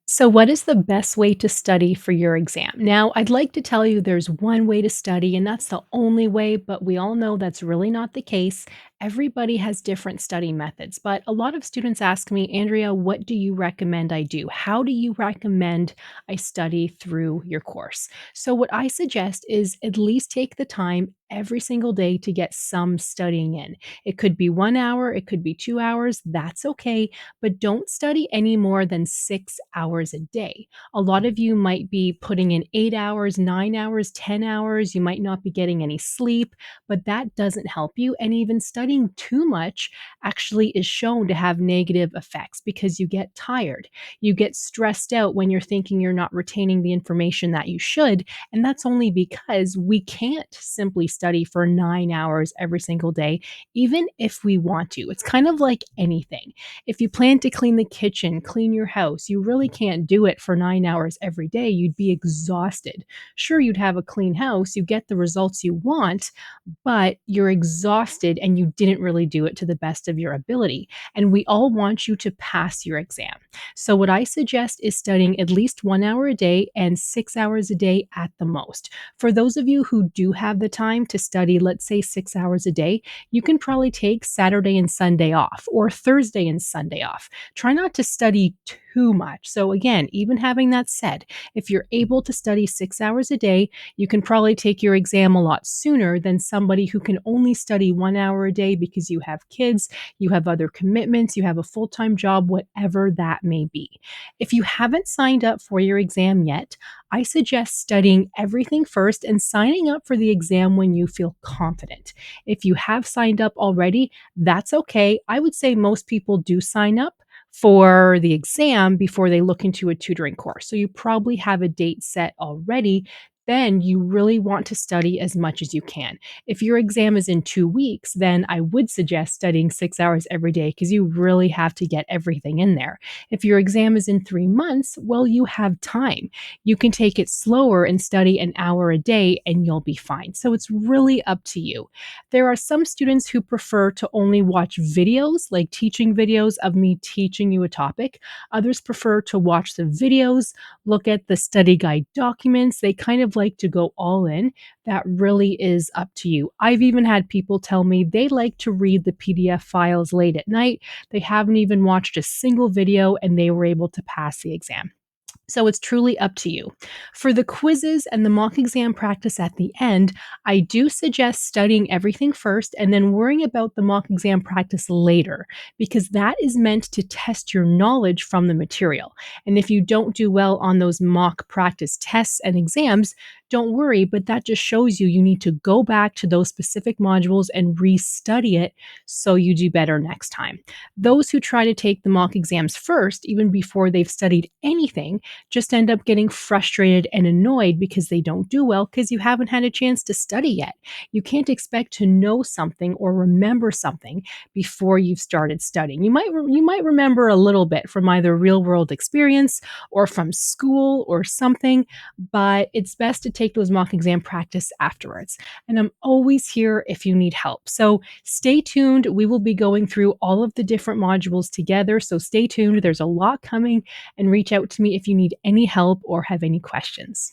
So, what is the best way to study for your exam? Now, I'd like to tell you there's one way to study, and that's the only way, but we all know that's really not the case. Everybody has different study methods, but a lot of students ask me, Andrea, what do you recommend I do? How do you recommend I study through your course? So, what I suggest is at least take the time every single day to get some studying in. It could be 1 hour, it could be 2 hours, that's okay, but don't study any more than 6 hours a day. A lot of you might be putting in 8 hours, 9 hours, 10 hours. You might not be getting any sleep, but that doesn't help you. And even studying too much actually is shown to have negative effects because you get tired. You get stressed out when you're thinking you're not retaining the information that you should. And that's only because we can't simply study for 9 hours every single day, even if we want to. It's kind of like anything. If you plan to clean the kitchen, clean your house, you really can't do it for 9 hours every day. You'd be exhausted. Sure, you'd have a clean house, you get the results you want, but you're exhausted and you didn't really do it to the best of your ability. And we all want you to pass your exam. So, what I suggest is studying at least 1 hour a day and 6 hours a day at the most. For those of you who do have the time to study, let's say 6 hours a day, you can probably take Saturday and Sunday off or Thursday and Sunday off. Try not to study too much. So, again, even having that said, if you're able to study 6 hours a day, you can probably take your exam a lot sooner than somebody who can only study 1 hour a day because you have kids, you have other commitments, you have a full time job, whatever that may be. If you haven't signed up for your exam yet, I suggest studying everything first and signing up for the exam when you feel confident. If you have signed up already, that's okay. I would say most people do sign up for the exam before they look into a tutoring course. So you probably have a date set already. Then you really want to study as much as you can. If your exam is in 2 weeks, then I would suggest studying 6 hours every day because you really have to get everything in there. If your exam is in 3 months, well, you have time. You can take it slower and study an hour a day and you'll be fine. So it's really up to you. There are some students who prefer to only watch videos, like teaching videos of me teaching you a topic. Others prefer to watch the videos, look at the study guide documents. They kind of like to go all in. That really is up to you. I've even had people tell me they like to read the PDF files late at night. They haven't even watched a single video and they were able to pass the exam. So it's truly up to you. For the quizzes and the mock exam practice at the end, I do suggest studying everything first and then worrying about the mock exam practice later, because that is meant to test your knowledge from the material. And if you don't do well on those mock practice tests and exams, don't worry, but that just shows you need to go back to those specific modules and restudy it so you do better next time. Those who try to take the mock exams first, even before they've studied anything, just end up getting frustrated and annoyed because they don't do well because you haven't had a chance to study yet. You can't expect to know something or remember something before you've started studying. You might remember a little bit from either real world experience or from school or something, but it's best to take those mock exam practice afterwards. And I'm always here if you need help. So stay tuned. We will be going through all of the different modules together. So stay tuned. There's a lot coming, and reach out to me if you need any help or have any questions.